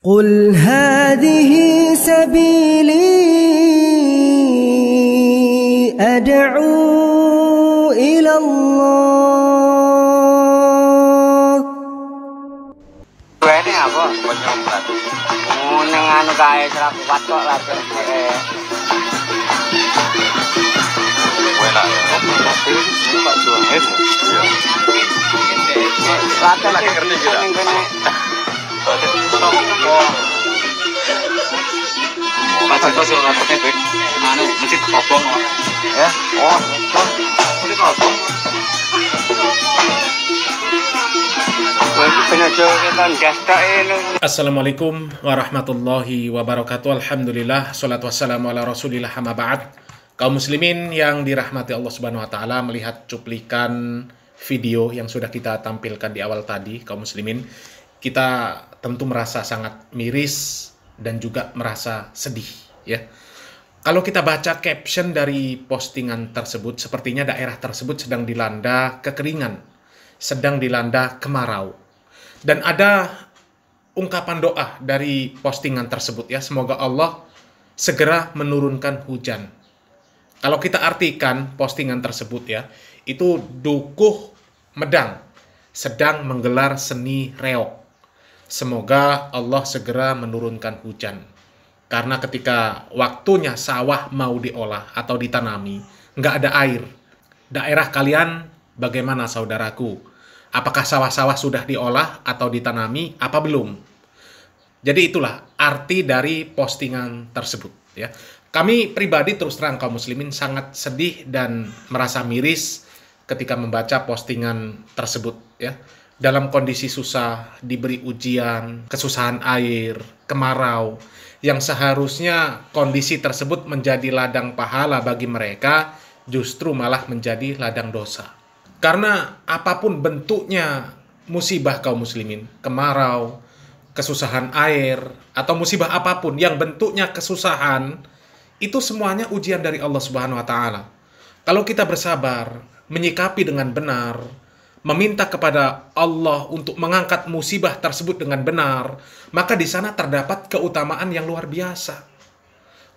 قل هذه سبيلي أدعو إلى الله. Ini apa? Penyumbat. Nang kae seraku patok lah Enak ya. Ini Pak Suhaib. Iya. Lata lagi ngerti kita. Pasal itu rapatnya baik. Mana mesti kobong. ya. Oh, Mesti kobong. Assalamualaikum warahmatullahi wabarakatuh. Alhamdulillah, salatu wassalamu ala rasulillah, amma ba'd. Kaum muslimin yang dirahmati Allah subhanahu wa ta'ala, melihat cuplikan video yang sudah kita tampilkan di awal tadi, kaum muslimin, kita tentu merasa sangat miris dan juga merasa sedih, ya. Kalau kita baca caption dari postingan tersebut, sepertinya daerah tersebut sedang dilanda kekeringan, sedang dilanda kemarau. Dan ada ungkapan doa dari postingan tersebut, ya, semoga Allah segera menurunkan hujan. Kalau kita artikan postingan tersebut, ya, itu Dukuh Medang sedang menggelar seni reog. Semoga Allah segera menurunkan hujan. Karena ketika waktunya sawah mau diolah atau ditanami, nggak ada air. Daerah kalian bagaimana, saudaraku? Apakah sawah-sawah sudah diolah atau ditanami, apa belum? Jadi itulah arti dari postingan tersebut, ya. Kami pribadi terus terang kaum muslimin sangat sedih dan merasa miris ketika membaca postingan tersebut, ya. Dalam kondisi susah, diberi ujian, kesusahan air, kemarau, yang seharusnya kondisi tersebut menjadi ladang pahala bagi mereka, justru malah menjadi ladang dosa. Karena apapun bentuknya musibah kaum muslimin, kemarau, kesusahan air, atau musibah apapun yang bentuknya kesusahan, itu semuanya ujian dari Allah Subhanahu wa Ta'ala. Kalau kita bersabar, menyikapi dengan benar, meminta kepada Allah untuk mengangkat musibah tersebut dengan benar, maka di sana terdapat keutamaan yang luar biasa.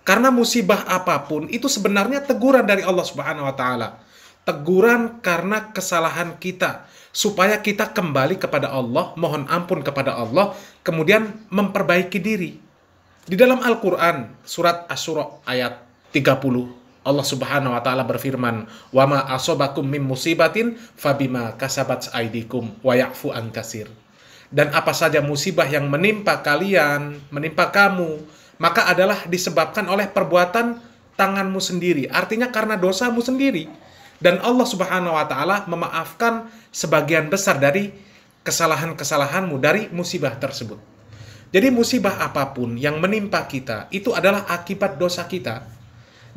Karena musibah apapun itu sebenarnya teguran dari Allah Subhanahu wa Ta'ala. Teguran karena kesalahan kita, supaya kita kembali kepada Allah, mohon ampun kepada Allah, kemudian memperbaiki diri. Di dalam Al-Quran, surat Asy-Syura ayat 30, Allah Subhanahu wa Ta'ala berfirman, "Wa ma asobakum min musibatin fabima kasabat aydikum wa ya'fu an katsir." Dan apa saja musibah yang menimpa kalian, menimpa kamu, maka adalah disebabkan oleh perbuatan tanganmu sendiri. Artinya karena dosamu sendiri. Dan Allah Subhanahu wa Ta'ala memaafkan sebagian besar dari kesalahan-kesalahanmu dari musibah tersebut. Jadi musibah apapun yang menimpa kita itu adalah akibat dosa kita.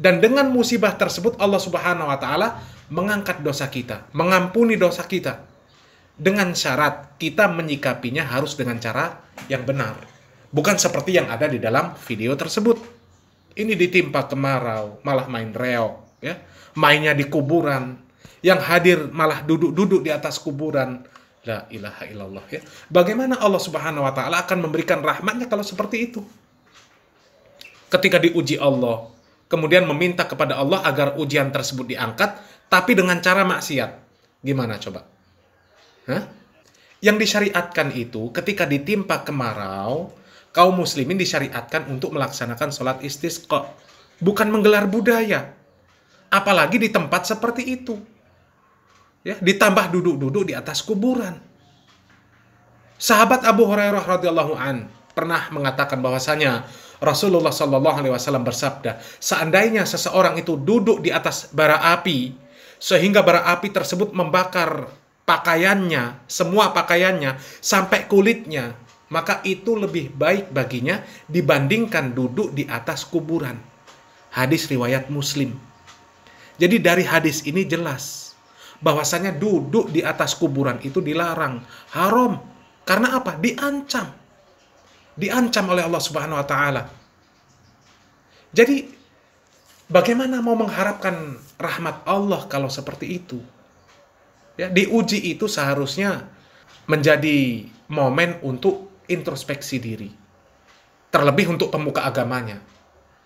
Dan dengan musibah tersebut Allah Subhanahu wa Ta'ala mengangkat dosa kita, mengampuni dosa kita. Dengan syarat kita menyikapinya harus dengan cara yang benar. Bukan seperti yang ada di dalam video tersebut. Ini ditimpa kemarau, malah main reog, ya. Mainnya di kuburan, yang hadir malah duduk-duduk di atas kuburan. La ilaha illallah, ya. Bagaimana Allah Subhanahu wa Ta'ala akan memberikan rahmatnya kalau seperti itu? Ketika diuji Allah, kemudian meminta kepada Allah agar ujian tersebut diangkat, tapi dengan cara maksiat. Gimana coba? Hah? Yang disyariatkan itu ketika ditimpa kemarau, kaum muslimin disyariatkan untuk melaksanakan sholat istisqa, bukan menggelar budaya. Apalagi di tempat seperti itu, ya, ditambah duduk-duduk di atas kuburan. Sahabat Abu Hurairah radhiyallahu an pernah mengatakan bahwasanya Rasulullah Shallallahu Alaihi Wasallam bersabda, seandainya seseorang itu duduk di atas bara api sehingga bara api tersebut membakar pakaiannya, semua pakaiannya sampai kulitnya, maka itu lebih baik baginya dibandingkan duduk di atas kuburan. Hadis riwayat Muslim. Jadi dari hadis ini jelas bahwasanya duduk di atas kuburan itu dilarang, haram. Karena apa? Diancam. Diancam oleh Allah Subhanahu wa Ta'ala. Jadi bagaimana mau mengharapkan rahmat Allah kalau seperti itu? Ya, diuji itu seharusnya menjadi momen untuk introspeksi diri. Terlebih untuk pemuka agamanya.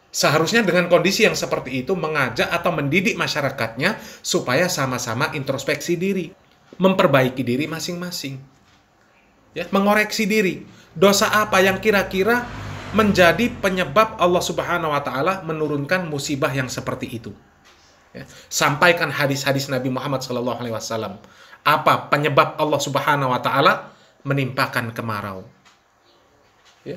Seharusnya dengan kondisi yang seperti itu mengajak atau mendidik masyarakatnya supaya sama-sama introspeksi diri, memperbaiki diri masing-masing. Ya, mengoreksi diri. Dosa apa yang kira-kira menjadi penyebab Allah Subhanahu wa taala menurunkan musibah yang seperti itu? Ya, sampaikan hadis-hadis Nabi Muhammad SAW. Apa penyebab Allah Subhanahu wa taala menimpakan kemarau? Ya.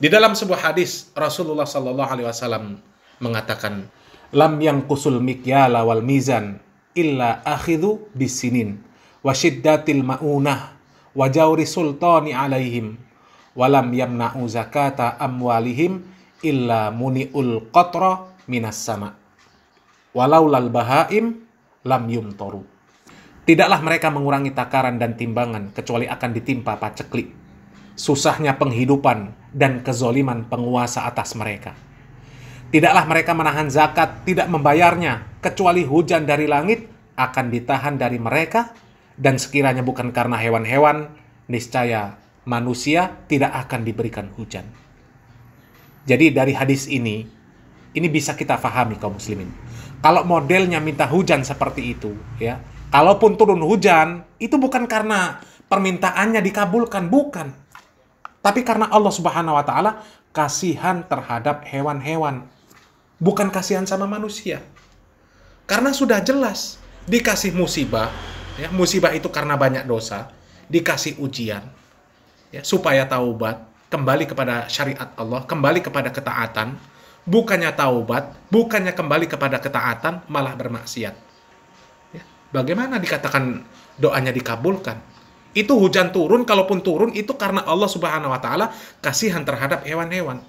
Di dalam sebuah hadis Rasulullah SAW mengatakan, lam yanqusul mikyala wal mizan illa akhidhu bisinin wa syiddatil maunah wa jawri sultani alaihim wa lam yamna'u zakata amwalihim illa muni'ul qatra minas sama walau lal bahaim lam yumtoru. Tidaklah mereka mengurangi takaran dan timbangan kecuali akan ditimpa paceklik, susahnya penghidupan, dan kezoliman penguasa atas mereka. Tidaklah mereka menahan zakat, tidak membayarnya, kecuali hujan dari langit akan ditahan dari mereka, dan sekiranya bukan karena hewan-hewan, niscaya manusia tidak akan diberikan hujan. Jadi dari hadis ini bisa kita fahami kaum muslimin. Kalau modelnya minta hujan seperti itu, ya, kalaupun turun hujan, itu bukan karena permintaannya dikabulkan, bukan. Tapi karena Allah Subhanahu wa taala kasihan terhadap hewan-hewan, bukan kasihan sama manusia. Karena sudah jelas dikasih musibah, ya, musibah itu karena banyak dosa, dikasih ujian, ya, supaya taubat, kembali kepada syariat Allah, kembali kepada ketaatan, bukannya taubat, bukannya kembali kepada ketaatan, malah bermaksiat. Ya, bagaimana dikatakan doanya dikabulkan? Itu hujan turun, kalaupun turun itu karena Allah Subhanahu wa taala kasihan terhadap hewan-hewan.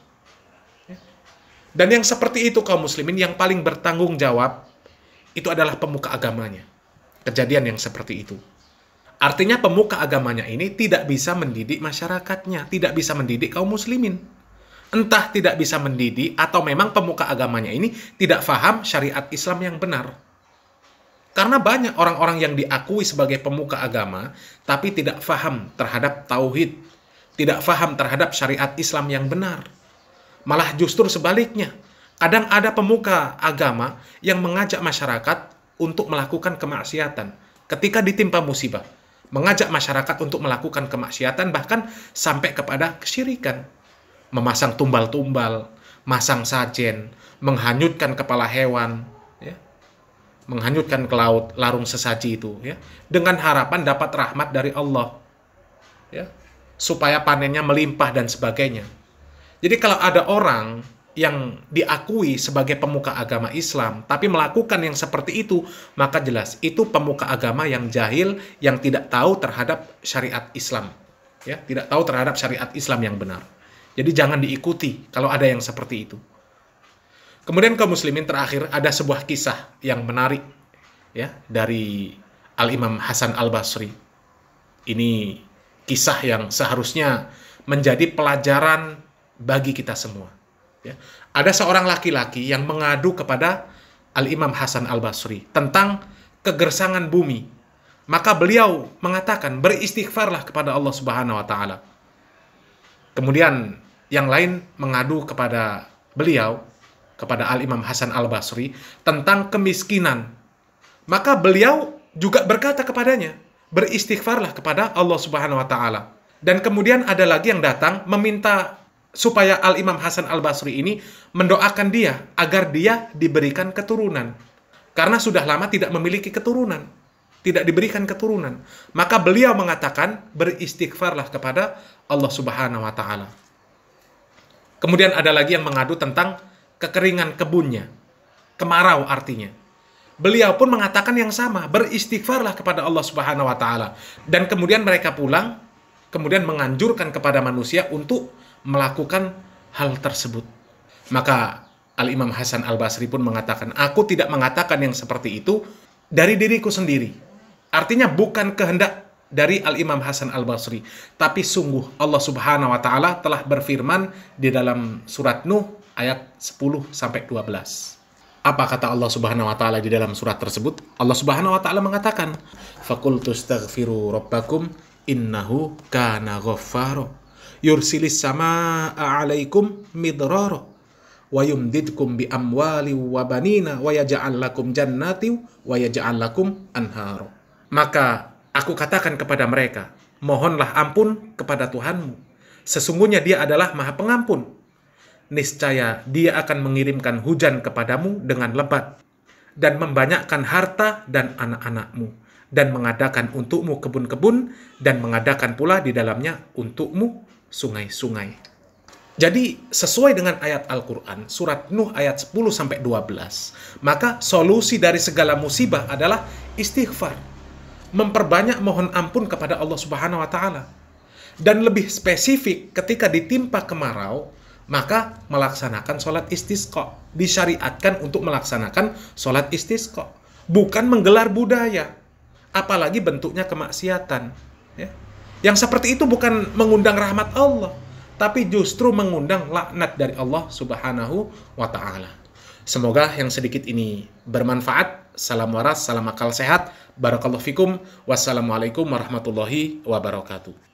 Dan yang seperti itu kaum muslimin yang paling bertanggung jawab itu adalah pemuka agamanya. Kejadian yang seperti itu. Artinya pemuka agamanya ini tidak bisa mendidik masyarakatnya, tidak bisa mendidik kaum muslimin. Entah tidak bisa mendidik atau memang pemuka agamanya ini tidak faham syariat Islam yang benar. Karena banyak orang-orang yang diakui sebagai pemuka agama, tapi tidak faham terhadap tauhid, tidak faham terhadap syariat Islam yang benar. Malah justru sebaliknya, kadang ada pemuka agama yang mengajak masyarakat untuk melakukan kemaksiatan. Ketika ditimpa musibah, mengajak masyarakat untuk melakukan kemaksiatan, bahkan sampai kepada kesyirikan. Memasang tumbal-tumbal, masang sajen, menghanyutkan kepala hewan, menghanyutkan ke laut larung sesaji itu, ya, dengan harapan dapat rahmat dari Allah, ya, supaya panennya melimpah dan sebagainya. Jadi kalau ada orang yang diakui sebagai pemuka agama Islam tapi melakukan yang seperti itu, maka jelas itu pemuka agama yang jahil, yang tidak tahu terhadap syariat Islam, ya, tidak tahu terhadap syariat Islam yang benar. Jadi jangan diikuti kalau ada yang seperti itu. Kemudian kaum muslimin, terakhir ada sebuah kisah yang menarik, ya, dari Al-Imam Hasan Al-Basri. Ini kisah yang seharusnya menjadi pelajaran bagi kita semua. Ya. Ada seorang laki-laki yang mengadu kepada Al-Imam Hasan Al-Basri tentang kegersangan bumi. Maka beliau mengatakan, beristighfarlah kepada Allah Subhanahu wa taala. Kemudian yang lain mengadu kepada beliau, kepada Al-Imam Hasan Al-Basri tentang kemiskinan. Maka beliau juga berkata kepadanya, beristighfarlah kepada Allah Subhanahu wa taala. Dan kemudian ada lagi yang datang meminta supaya Al-Imam Hasan Al-Basri ini mendoakan dia agar dia diberikan keturunan. Karena sudah lama tidak memiliki keturunan, tidak diberikan keturunan. Maka beliau mengatakan, beristighfarlah kepada Allah Subhanahu wa taala. Kemudian ada lagi yang mengadu tentang kekeringan kebunnya, kemarau artinya. Beliau pun mengatakan yang sama, beristighfarlah kepada Allah Subhanahu wa taala. Dan kemudian mereka pulang, kemudian menganjurkan kepada manusia untuk melakukan hal tersebut. Maka Al-Imam Hasan Al-Basri pun mengatakan, aku tidak mengatakan yang seperti itu dari diriku sendiri. Artinya bukan kehendak dari Al-Imam Hasan Al-Basri, tapi sungguh Allah Subhanahu wa taala telah berfirman di dalam surat Nuh ayat 10-12. Apa kata Allah Subhanahu wa taala di dalam surat tersebut? Allah Subhanahu wa taala mengatakan, "Faqultu astaghfiru rabbakum innahu kana ghaffara yursilis samaa 'alaikum midrara wa yumdidkum bi amwali wa banina wa yaj'al lakum jannati wa yaj'al lakum anhara. Maka aku katakan kepada mereka, mohonlah ampun kepada Tuhanmu. Sesungguhnya Dia adalah Maha Pengampun. Niscaya Dia akan mengirimkan hujan kepadamu dengan lebat dan membanyakkan harta dan anak-anakmu dan mengadakan untukmu kebun-kebun dan mengadakan pula di dalamnya untukmu sungai-sungai. Jadi, sesuai dengan ayat Al-Quran, surat Nuh ayat 10-12, maka solusi dari segala musibah adalah istighfar. Memperbanyak mohon ampun kepada Allah Subhanahu wa Ta'ala. Dan lebih spesifik, ketika ditimpa kemarau, maka melaksanakan sholat istisqa. Disyariatkan untuk melaksanakan sholat istisqa. Bukan menggelar budaya. Apalagi bentuknya kemaksiatan. Ya. Yang seperti itu bukan mengundang rahmat Allah, tapi justru mengundang laknat dari Allah Subhanahu wa Ta'ala. Semoga yang sedikit ini bermanfaat. Salam waras, salam akal sehat. Barakallahu fikum. Wassalamualaikum warahmatullahi wabarakatuh.